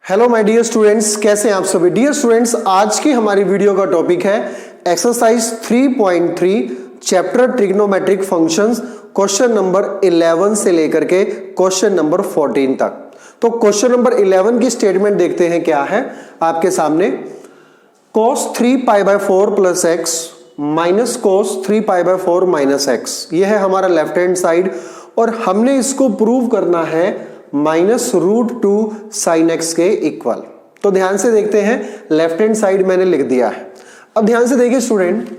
Hello my dear students, कैसे हैं आप सभी। डियर स्टूडेंट्स, आज की हमारी वीडियो का टॉपिक है exercise 3.3 chapter trigonometric functions, question number 11 से लेकर के क्वेश्चन नंबर 14 तक। तो क्वेश्चन नंबर 11 की स्टेटमेंट देखते हैं क्या है आपके सामने। cos 3π/4 plus x minus cos 3π/4 minus x, यह है हमारा लेफ्ट हैंड साइड और हमने इसको प्रूव करना है -√2 sin x के इक्वल। तो ध्यान से देखते हैं, लेफ्ट हैंड साइड मैंने लिख दिया है। अब ध्यान से देखिए स्टूडेंट,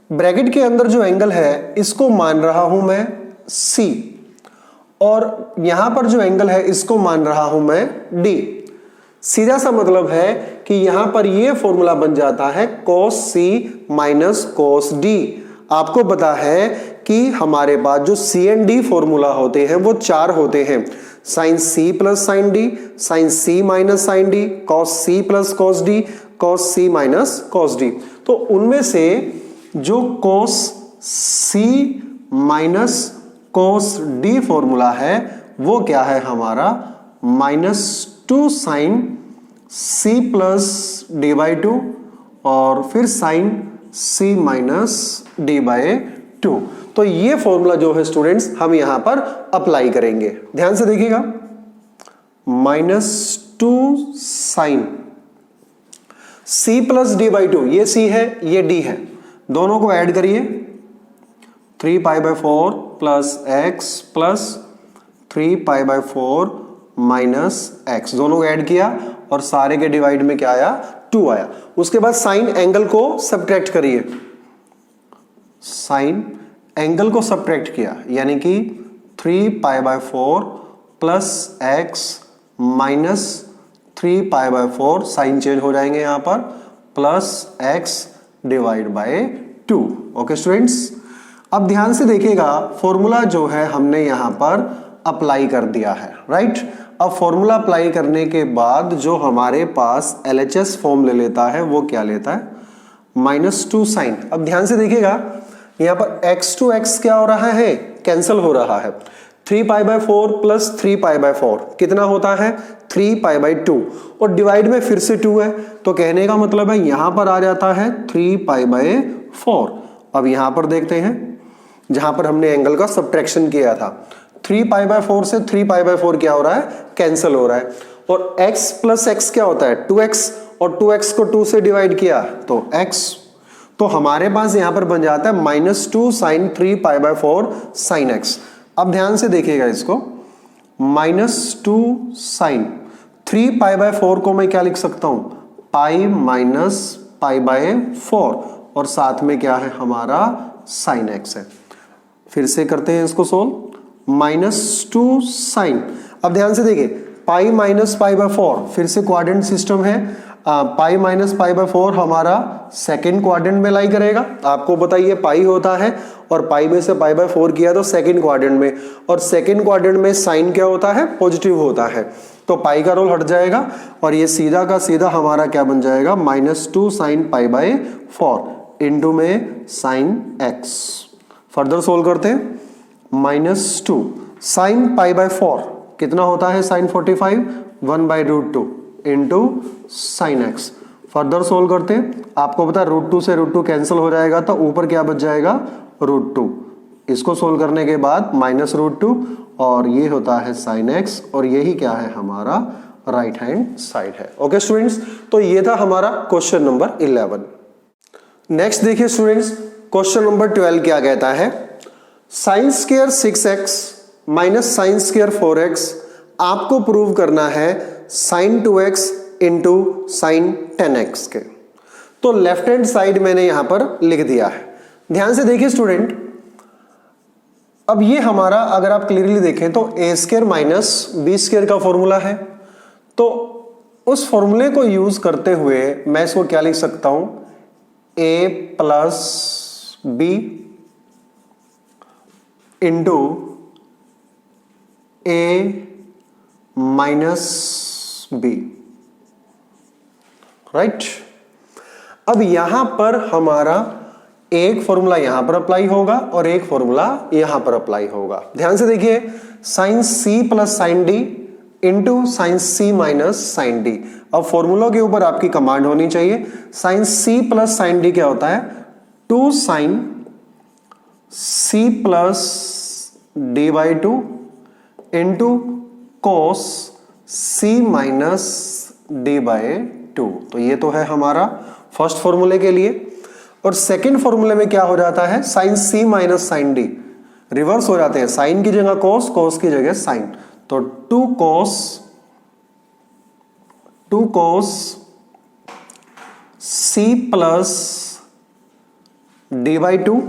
ब्रैकेट के अंदर जो एंगल है इसको मान रहा हूं मैं C और यहां पर जो एंगल है इसको मान रहा हूं मैं D। सीधा सा मतलब है कि यहां पर यह फॉर्मूला बन जाता है cos C minus cos D। आपको पता है कि हमारे पास जो C एंड D फॉर्मूला होते हैं वो चार होते हैं, sine C plus sine D, sine C minus sine D, cos C plus cos D, cos C minus cos D। तो उनमें से जो cos C minus cos D formula है वो क्या है हमारा -2 साइन C प्लस D/2 और फिर साइन C माइनस D/2। तो ये फॉर्मूला जो है स्टूडेंट्स हम यहां पर अप्लाई करेंगे। ध्यान से देखिएगा, -2 साइन C प्लस D/2, ये C है ये D है, दोनों को ऐड करिए 3π/4 plus x plus 3π/4 minus x, दोनों को ऐड किया और सारे के डिवाइड में क्या आया 2 आया। उसके बाद साइन एंगल को सब्ट्रैक्ट करिए, साइन एंगल को सब्ट्रैक्ट किया यानी कि 3π/4 plus x minus 3π/4, sign change हो जाएंगे यहां पर, plus x divide by 2। Okay students, अब ध्यान से देखिएगा, फॉर्मूला जो है हमने यहां पर अप्लाई कर दिया है, राइट। अब फॉर्मूला अप्लाई करने के बाद जो हमारे पास LHS फॉर्म ले लेता है वो क्या लेता है -2 साइन। अब ध्यान से देखिएगा, यहां पर x to x क्या हो रहा है, कैंसिल हो रहा है। 3π/4 प्लस 3π/4 कितना होता है 3π/2 और डिवाइड में फिर से 2 है, तो कहने का मतलब है यहां पर आ जाता है 3π/4। अब यहां पर देखते हैं जहां पर हमने एंगल का सब्ट्रैक्शन किया था, 3π/4 से 3π/4 क्या हो रहा है, कैंसिल हो रहा है। और x प्लस एक्स क्या होता है 2x और 2x को 2 से डिवाइड किया तो x, तो हमारे पास यहां पर बन जाता है -2 साइन 3π/4 साइन x। अब ध्यान से देखिएगा इसको, -2 साइन 3π/4 को मैं क्या लिख सकता हूं पाई माइनस π/4 और साथ में क्या है हमारा साइन x है। फिर से करते हैं इसको सोल्व, -2 साइन, अब ध्यान से देखिए पाई माइनस π/4 फिर से क्वाड्रेंट सिस्टम है, पाई माइनस π/4 हमारा सेकंड क्वाड्रेंट में लाई करेगा। आपको बताइए पाई होता है और पाई में से π/4 किया तो सेकंड क्वाड्रेंट में, और सेकंड क्वाड्रेंट में साइन क्या होता है पॉजिटिव होता है, तो पाई का रोल हट जाएगा और ये सीधा का सीधा हमारा क्या बन जाएगा -2 साइन π/4 इंटू में साइन x। फर्दर सोल्व करते हैं, -2 साइन π/4 कितना होता है sine 45 1/√2 into sine x. Further solve करते हैं, आपको पता है √2 से √2 कैंसिल हो जाएगा तो ऊपर क्या बच जाएगा √2। इसको सोल्व करने के बाद -√2 और ये होता है साइन एक्स और यही क्या है हमारा राइट हैंड साइड है। ओके स्टूडेंट्स, तो ये था हमारा क्वेश्चन नंबर 11। नेक्स्ट देखिए स्टूडेंट्स, क्वेश्चन नंबर 12 क्या कहता है, sine square 6x minus sine square 4x आपको प्रूव करना है sine 2x into sine 10x के। तो लेफ्ट हैंड साइड मैंने यहां पर लिख दिया है। ध्यान से देखिए स्टूडेंट, अब ये हमारा अगर आप क्लियरली देखें तो a² माइनस b² का फॉर्मूला है, तो उस फॉर्मूले को यूज करते हुए मैं इसको क्या लिख सकता हूं a plus b into a minus b, right. अब यहां पर हमारा एक फॉर्मूला यहां पर अप्लाई होगा और एक फॉर्मूला यहां पर अप्लाई होगा। ध्यान से देखिए, sine C plus sine D into sine C minus sine D. अब फॉर्मूला के ऊपर आपकी कमांड होनी चाहिए। Sine C plus sine D क्या होता है? 2 sine C plus D by 2 into cos C minus D by 2। तो ये तो है हमारा फर्स्ट फॉर्मूले के लिए। और सेकंड फॉर्मूले में क्या हो जाता है? Sign C minus sine D reverse हो जाते हैं, साइन की जगह कोस, कोस की जगह साइन। तो 2 cos C plus D by 2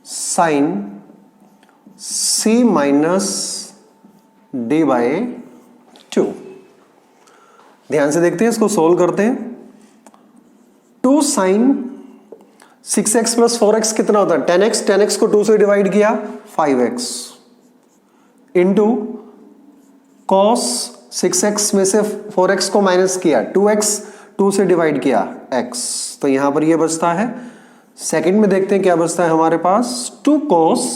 sine C minus D by 2। ध्यान से देखते हैं, इसको सोल्व करते हैं। 2 साइन 6x प्लस 4x कितना होता है? 10x। 10x को 2 से डिवाइड किया 5x इंटू कॉस 6x में से 4x को माइनस किया 2x, 2 से डिवाइड किया x। तो यहां पर ये बचता है। सेकंड में देखते हैं क्या बचता है हमारे पास? 2 cos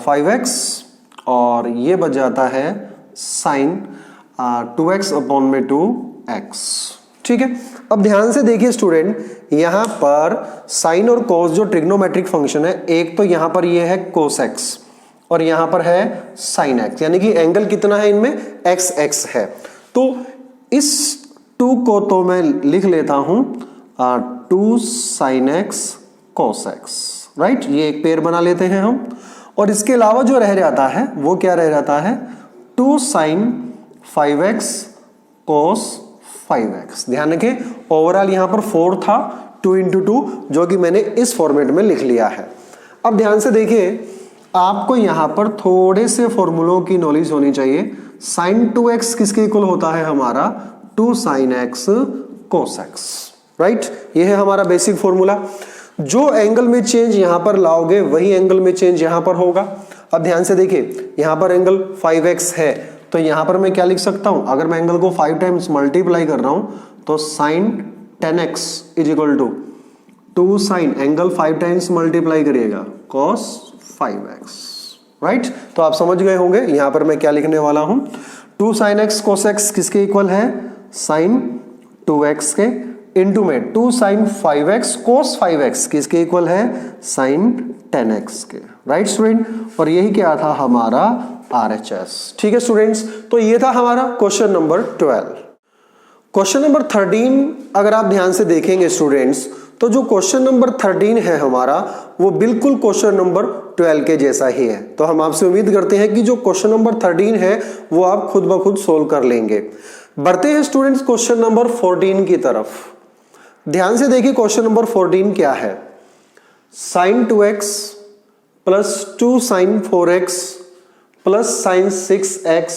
5x और ये बच जाता है साइन 2x अपॉन में 2x। ठीक है, अब ध्यान से देखिए स्टूडेंट, यहां पर साइन और कोस जो ट्रिग्नोमेट्रिक फंक्शन है, एक तो यहां पर ये है कोस x और यहां पर है साइन x, यानी कि एंगल कितना है इनमें? x x है। तो इस 2 को तो मैं लिख लेता हूं 2 साइन x कोस x, राइट। ये एक पेयर बना लेते हैं हम। और इसके अलावा जो रह जाता है वो क्या रह जाता है? 2 साइन 5x कोस 5x। ध्यान रखें, ओवरऑल यहां पर 4 था, 2 इंटू 2, जो कि मैंने इस फॉर्मेट में लिख लिया है। अब ध्यान से देखिए, आपको यहां पर थोड़े से फॉर्मूलों की नॉलेज होनी चाहिए। साइन 2x किसके इक्वल होता है हमारा? 2 साइन x कोस x, राइट। ये है हमारा बेसिक फॉर्मूला। जो एंगल में चेंज यहां पर लाओगे वही एंगल में चेंज यहां पर होगा। अब ध्यान से देखिए, यहां पर एंगल 5x है, तो यहां पर मैं क्या लिख सकता हूं? अगर मैं एंगल को 5 टाइम्स मल्टीप्लाई कर रहा हूं तो sine 10x is equal to 2 sine, angle 5 times multiply करिएगा, cos 5x, राइट। तो आप समझ गए होंगे यहां पर मैं क्या लिखने वाला हूं। 2 साइन x cos x किसके इक्वल है? साइन 2x के, इंटू में 2 साइन 5x cos 5x किसके इक्वल है? साइन 10x के, राइट स्टूडेंट। और यही क्या था हमारा RHS। ठीक है स्टूडेंट्स, तो ये था हमारा क्वेश्चन नंबर 12। क्वेश्चन नंबर 13 अगर आप ध्यान से देखेंगे स्टूडेंट्स, तो जो क्वेश्चन नंबर 13 है हमारा, वो बिल्कुल क्वेश्चन नंबर 12 के जैसा ही है। तो हम आपसे उम्मीद करते हैं कि जो क्वेश्चन नंबर 13 है वो आप खुद ब खुद सोल्व कर लेंगे। बढ़ते हैं स्टूडेंट्स क्वेश्चन नंबर 14 की तरफ। ध्यान से देखिए, क्वेश्चन नंबर 14 क्या है? Sine 2x plus 2 sine 4x plus sine 6x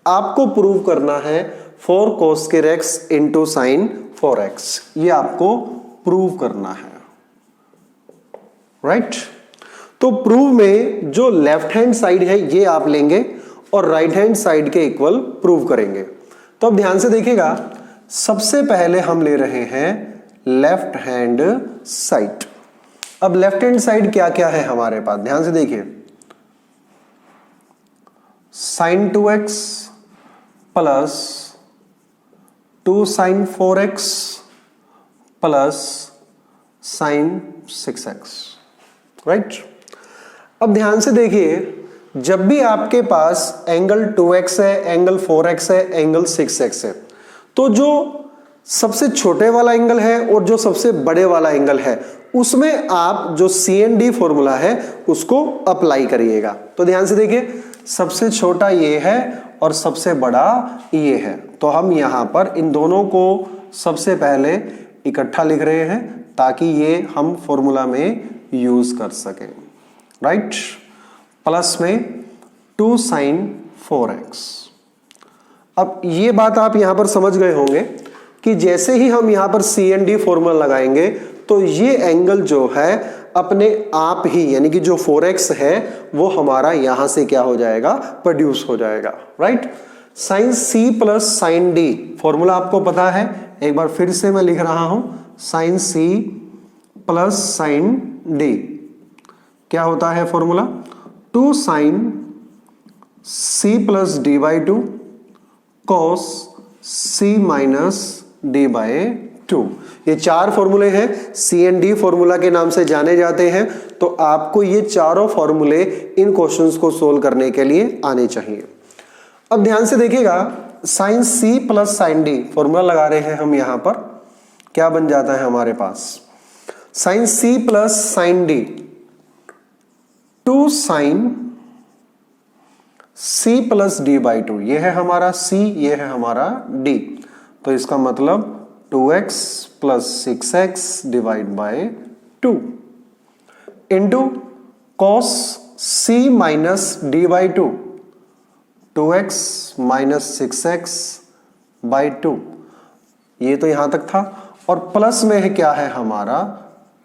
आपको प्रूव करना है 4 cos x into sine 4x। ये आपको प्रूव करना है, राइट। तो प्रूव में जो लेफ्ट हैंड साइड है ये आप लेंगे और राइट हैंड साइड के इक्वल प्रूव करेंगे। तो अब ध्यान से देखिएगा, सबसे पहले हम ले रहे हैं लेफ्ट हैंड साइड। अब लेफ्ट हैंड साइड क्या क्या है हमारे पास? ध्यान से देखिए, sine 2x plus 2 sine 4x plus sine 6x, right. अब ध्यान से देखिए, जब भी आपके पास एंगल 2x है, एंगल 4x है, एंगल 6x है, तो जो सबसे छोटे वाला एंगल है और जो सबसे बड़े वाला एंगल है, उसमें आप जो CND फॉर्मूला है उसको अप्लाई करिएगा। तो ध्यान से देखिए, सबसे छोटा ये है और सबसे बड़ा ये है, तो हम यहां पर इन दोनों को सबसे पहले इकट्ठा लिख रहे हैं ताकि ये हम फॉर्मूला में यूज कर सकें, राइट। प्लस में 2 साइन 4x। अब ये बात आप यहां पर समझ गए होंगे कि जैसे ही हम यहां पर CND फॉर्मूला लगाएंगे तो ये एंगल जो है अपने आप ही, यानी कि जो 4x है वो हमारा यहां से क्या हो जाएगा? प्रोड्यूस हो जाएगा, right. Sine C plus sine D formula आपको पता है, एक बार फिर से मैं लिख रहा हूं। Sine C plus sine D क्या होता है formula? 2 sine c plus D by two cos c minus D by two. ये चार फॉर्मूले हैं, सी एंड डी फॉर्मूला के नाम से जाने जाते हैं। तो आपको ये चारों फॉर्मूले इन क्वेश्चंस को सोल्व करने के लिए आने चाहिए। अब ध्यान से देखिएगा, sine C plus sine D formula लगा रहे हैं हम यहां पर, क्या बन जाता है हमारे पास, sine C plus sine D, two sine C plus D by two. ये है हमारा c, ये है हमारा d। तो इसका मतलब 2x plus 6x divide by 2 into cos c minus D by to, 2x minus 6x by 2। ये तो यहां तक था, और प्लस में है क्या है हमारा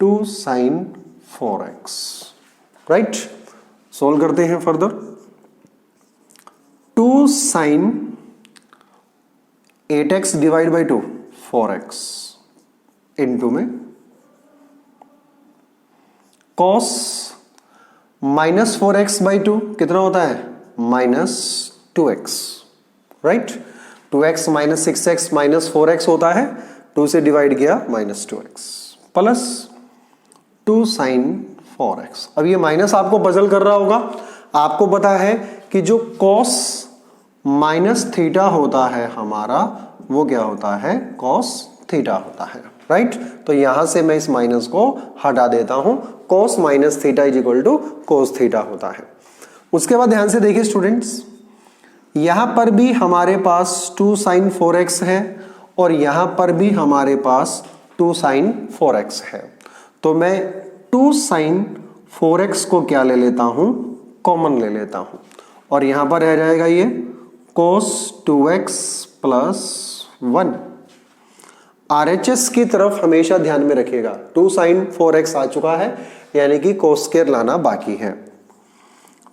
2 साइन 4x। राइट, सोल्व करते हैं further. 2 sine 8x divide by 2 4x into में कॉस माइनस 4x बाई 2 कितना होता है, minus 2x। Right, 2x minus 6x minus 4x होता है, 2 से डिवाइड किया minus 2x plus 2 sine 4x। अब ये माइनस आपको पजल कर रहा होगा, आपको पता है कि जो कॉस माइनस थीटा होता है हमारा, वो क्या होता है, कॉस थीटा होता है। राइट, तो यहां से मैं इस माइनस को हटा देता हूं, cos minus theta is equal to cos theta होता है। उसके बाद ध्यान से देखिए स्टूडेंट्स, यहां पर भी हमारे पास 2 साइन 4x है और यहां पर भी हमारे पास 2 साइन 4x है। तो मैं 2 साइन 4x को क्या ले लेता हूं, कॉमन ले लेता हूं, और यहां पर रह जाएगा ये cos 2x प्लस 1। RHS की तरफ हमेशा ध्यान में रखिएगा, 2 साइन 4x आ चुका है, यानी कि cos स्क्वायर लाना बाकी है।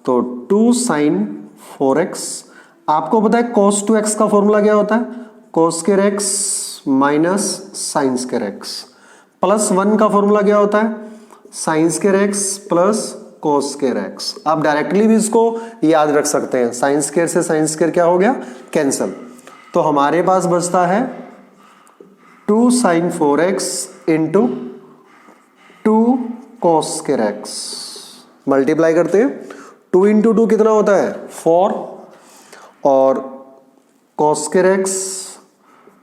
तो 2 साइन 4x, आपको पता है cos 2x का फॉर्मूला क्या होता है, cos square x minus sine square x, plus 1 का फॉर्मूला क्या होता है, sine square x plus cos square x। आप डायरेक्टली भी इसको याद रख सकते हैं, साइन स्क्वायर से साइन स्क्वायर क्या हो गया, कैंसल। तो हमारे पास बचता है 2 sine 4x into 2 cos square x। Multiply करते हैं, 2 इंटू 2 कितना होता है, 4, और कोस स्क्वायर x,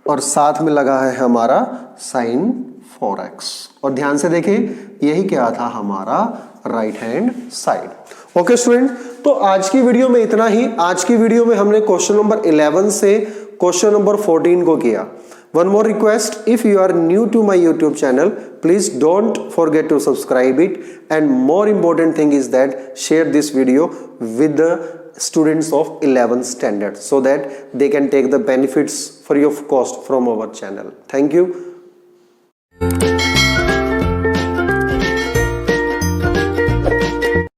और साथ में लगा है हमारा साइन 4x। और ध्यान से देखिए, यही क्या था हमारा right hand side. Okay student, तो आज की वीडियो में इतना ही। आज की वीडियो में हमने क्वेश्चन नंबर 11 से क्वेश्चन नंबर 14 को किया। One more request, if you are new to my YouTube channel, please don't forget to subscribe it, and more important thing is that share this video with the students of 11th standard so that they can take the benefits free of cost from our channel. Thank you.